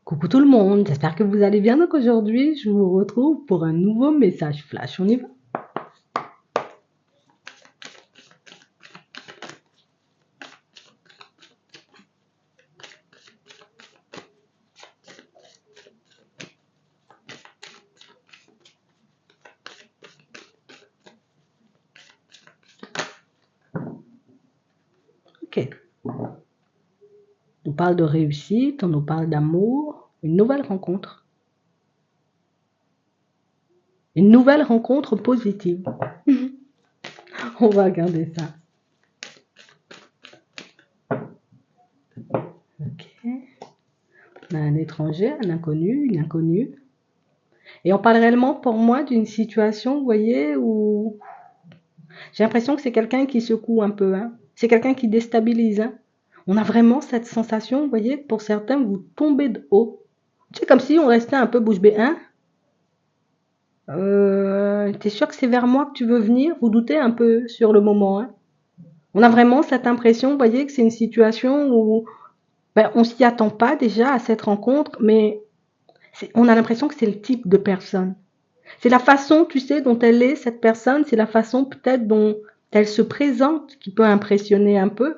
Coucou tout le monde, j'espère que vous allez bien. Donc aujourd'hui, je vous retrouve pour un nouveau message flash. On y va? Ok. On nous parle de réussite, on nous parle d'amour, une nouvelle rencontre. Une nouvelle rencontre positive. On va regarder ça. Ok. On a un étranger, un inconnu, une inconnue. Et on parle réellement pour moi d'une situation, vous voyez, où j'ai l'impression que c'est quelqu'un qui secoue un peu, hein. C'est quelqu'un qui déstabilise, hein. On a vraiment cette sensation, vous voyez, pour certains, vous tombez de haut. C'est comme si on restait un peu bouche bée, hein. T'es sûr que c'est vers moi que tu veux venir? Vous doutez un peu sur le moment, hein. On a vraiment cette impression, vous voyez, que c'est une situation où ben, on s'y attend pas déjà à cette rencontre, mais on a l'impression que c'est le type de personne. C'est la façon, tu sais, dont elle est, cette personne, c'est la façon peut-être dont elle se présente qui peut impressionner un peu.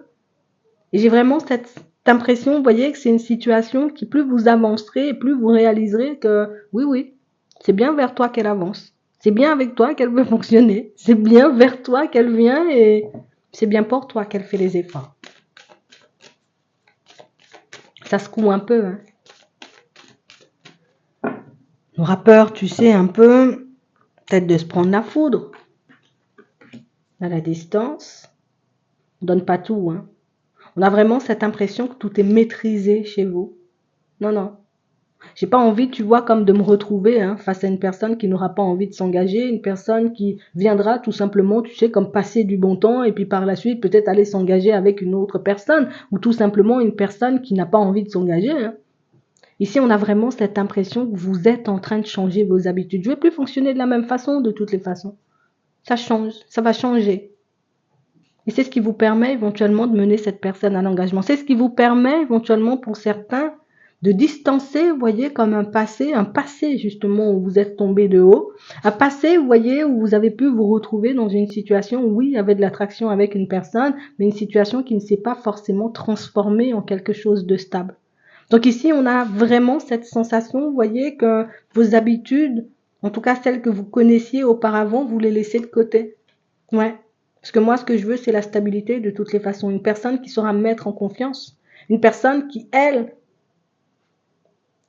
Et j'ai vraiment cette impression, vous voyez, que c'est une situation qui plus vous avancerez, plus vous réaliserez que oui, oui, c'est bien vers toi qu'elle avance. C'est bien avec toi qu'elle veut fonctionner. C'est bien vers toi qu'elle vient et c'est bien pour toi qu'elle fait les efforts. Ça secoue un peu, hein. On aura peur, tu sais, un peu, peut-être de se prendre la foudre à la distance. On donne pas tout, hein. On a vraiment cette impression que tout est maîtrisé chez vous. Non, non. J'ai pas envie, tu vois, comme de me retrouver hein, face à une personne qui n'aura pas envie de s'engager, une personne qui viendra tout simplement, tu sais, comme passer du bon temps et puis par la suite peut-être aller s'engager avec une autre personne ou tout simplement une personne qui n'a pas envie de s'engager, hein. Ici, on a vraiment cette impression que vous êtes en train de changer vos habitudes. Je ne vais plus fonctionner de la même façon de toutes les façons. Ça change, ça va changer. Et c'est ce qui vous permet éventuellement de mener cette personne à l'engagement. C'est ce qui vous permet éventuellement pour certains de distancer, vous voyez, comme un passé justement où vous êtes tombé de haut, un passé, vous voyez, où vous avez pu vous retrouver dans une situation où oui, il y avait de l'attraction avec une personne, mais une situation qui ne s'est pas forcément transformée en quelque chose de stable. Donc ici, on a vraiment cette sensation, vous voyez, que vos habitudes, en tout cas celles que vous connaissiez auparavant, vous les laissez de côté. Ouais. Parce que moi, ce que je veux, c'est la stabilité de toutes les façons. Une personne qui saura me mettre en confiance. Une personne qui,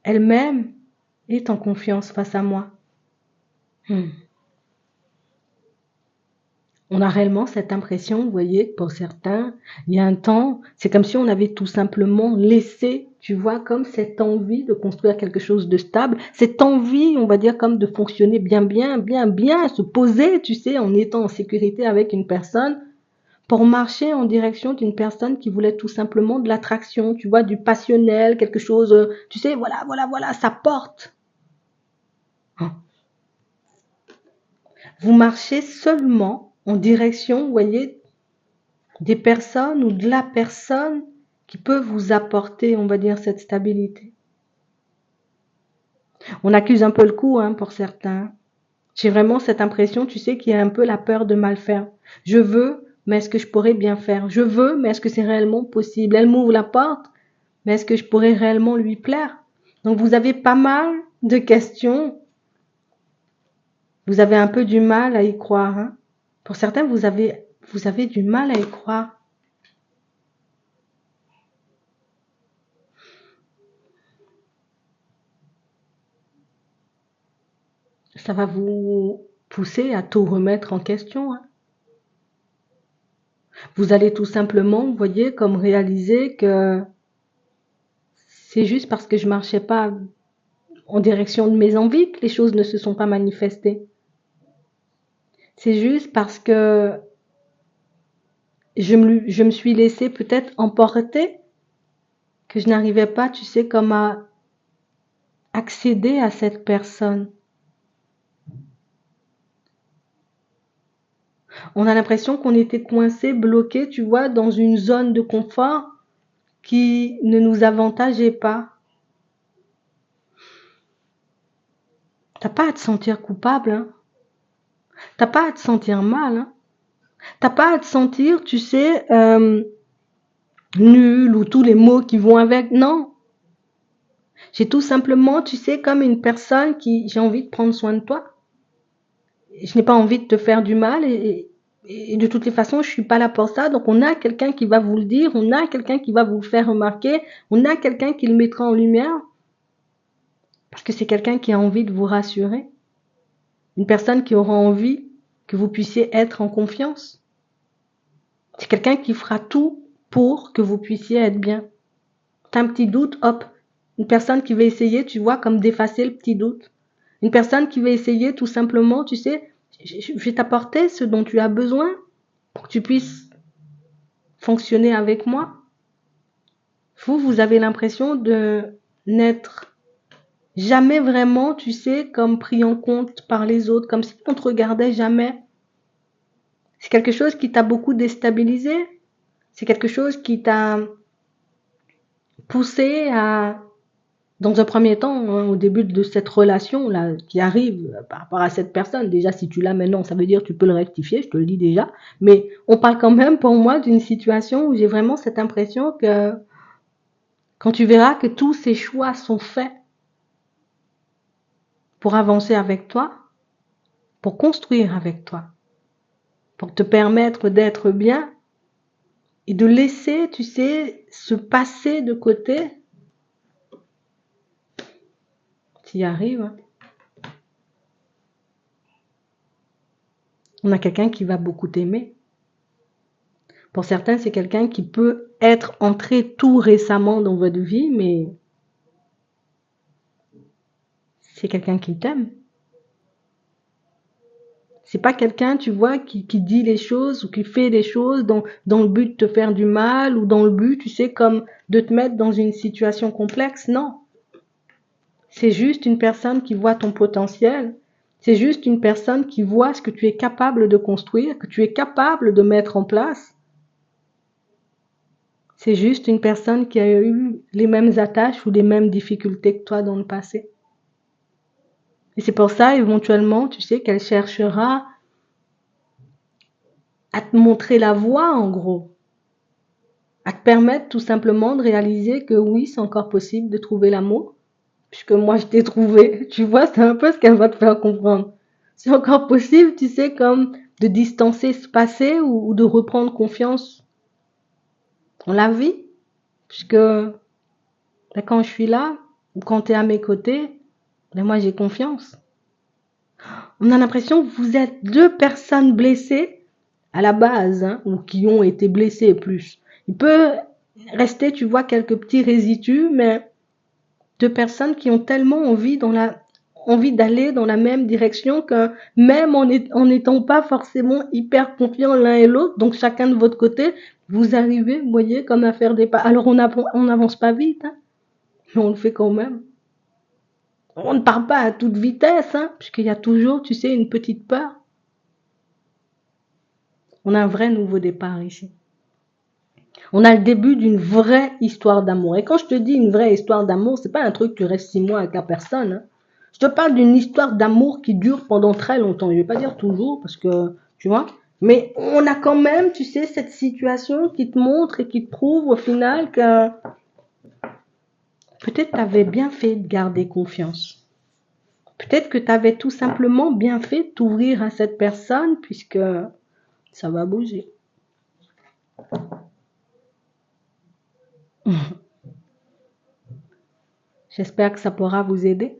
elle-même, est en confiance face à moi. On a réellement cette impression, vous voyez, pour certains, il y a un temps, c'est comme si on avait tout simplement laissé, tu vois, comme cette envie de construire quelque chose de stable, cette envie, on va dire, comme de fonctionner bien, se poser, tu sais, en étant en sécurité avec une personne, pour marcher en direction d'une personne qui voulait tout simplement de l'attraction, tu vois, du passionnel, quelque chose, tu sais, voilà, ça porte. Vous marchez seulement en direction, vous voyez, des personnes ou de la personne qui peut vous apporter, on va dire, cette stabilité. On accuse un peu le coup, hein, pour certains. J'ai vraiment cette impression, tu sais, qu'il y a un peu la peur de mal faire. Je veux, mais est-ce que je pourrais bien faire? Je veux, mais est-ce que c'est réellement possible? Elle m'ouvre la porte, mais est-ce que je pourrais réellement lui plaire? Donc vous avez pas mal de questions. Vous avez un peu du mal à y croire, hein. Pour certains, vous avez du mal à y croire. Ça va vous pousser à tout remettre en question, hein. Vous allez tout simplement, vous voyez, comme réaliser que c'est juste parce que je marchais pas en direction de mes envies que les choses ne se sont pas manifestées. C'est juste parce que je me suis laissée peut-être emporter que je n'arrivais pas, tu sais, comme à accéder à cette personne. On a l'impression qu'on était coincé, bloqué, tu vois, dans une zone de confort qui ne nous avantageait pas. T'as pas à te sentir coupable, hein. T'as pas à te sentir mal, hein. T'as pas à te sentir, tu sais, nul ou tous les mots qui vont avec. Non. J'ai tout simplement, tu sais, comme une personne j'ai envie de prendre soin de toi. Je n'ai pas envie de te faire du mal et de toutes les façons, je suis pas là pour ça. Donc, on a quelqu'un qui va vous le dire, on a quelqu'un qui va vous le faire remarquer, on a quelqu'un qui le mettra en lumière parce que c'est quelqu'un qui a envie de vous rassurer. Une personne qui aura envie que vous puissiez être en confiance. C'est quelqu'un qui fera tout pour que vous puissiez être bien. T'as un petit doute, hop. Une personne qui va essayer, tu vois, comme d'effacer le petit doute. Une personne qui va essayer tout simplement, tu sais, je vais t'apporter ce dont tu as besoin pour que tu puisses fonctionner avec moi. Vous avez l'impression de n'être jamais vraiment, tu sais, comme pris en compte par les autres, comme si on te regardait jamais. C'est quelque chose qui t'a beaucoup déstabilisé. C'est quelque chose qui t'a poussé à, dans un premier temps, hein, au début de cette relation-là qui arrive par rapport à cette personne, déjà si tu l'as maintenant, ça veut dire que tu peux le rectifier, je te le dis déjà, mais on parle quand même pour moi d'une situation où j'ai vraiment cette impression que quand tu verras que tous ces choix sont faits pour avancer avec toi, pour construire avec toi, pour te permettre d'être bien et de laisser, tu sais, ce passé de côté, tu y arrives, hein. On a quelqu'un qui va beaucoup t'aimer. Pour certains, c'est quelqu'un qui peut être entré tout récemment dans votre vie, mais c'est quelqu'un qui t'aime. C'est pas quelqu'un, tu vois, qui dit les choses ou qui fait les choses dans le but de te faire du mal ou dans le but, tu sais, comme de te mettre dans une situation complexe. Non. C'est juste une personne qui voit ton potentiel. C'est juste une personne qui voit ce que tu es capable de construire, que tu es capable de mettre en place. C'est juste une personne qui a eu les mêmes attaches ou les mêmes difficultés que toi dans le passé. Et c'est pour ça, éventuellement, tu sais, qu'elle cherchera à te montrer la voie, en gros. À te permettre tout simplement de réaliser que oui, c'est encore possible de trouver l'amour. Puisque moi, je t'ai trouvé. Tu vois, c'est un peu ce qu'elle va te faire comprendre. C'est encore possible, tu sais, comme de distancer ce passé ou de reprendre confiance en la vie. Puisque quand je suis là, ou quand tu es à mes côtés, moi, j'ai confiance. On a l'impression que vous êtes deux personnes blessées à la base, hein, ou qui ont été blessées plus. Il peut rester, tu vois, quelques petits résidus, mais deux personnes qui ont tellement envie d'aller dans la même direction que même en n'étant pas forcément hyper confiants l'un et l'autre, donc chacun de votre côté, vous arrivez, vous voyez, comme à faire des pas. Alors on n'avance pas vite, hein, mais on le fait quand même. On ne part pas à toute vitesse, hein, puisqu'il y a toujours, tu sais, une petite peur. On a un vrai nouveau départ ici. On a le début d'une vraie histoire d'amour. Et quand je te dis une vraie histoire d'amour, c'est pas un truc que tu restes 6 mois avec la personne, hein. Je te parle d'une histoire d'amour qui dure pendant très longtemps. Je vais pas dire toujours parce que, tu vois, mais on a quand même, tu sais, cette situation qui te montre et qui te prouve au final que peut-être tu avais bien fait de garder confiance. Peut-être que tu avais tout simplement bien fait de t'ouvrir à cette personne puisque ça va bouger. J'espère que ça pourra vous aider.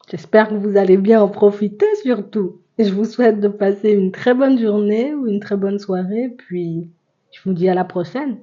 J'espère que vous allez bien en profiter surtout. Et je vous souhaite de passer une très bonne journée ou une très bonne soirée. Puis je vous dis à la prochaine.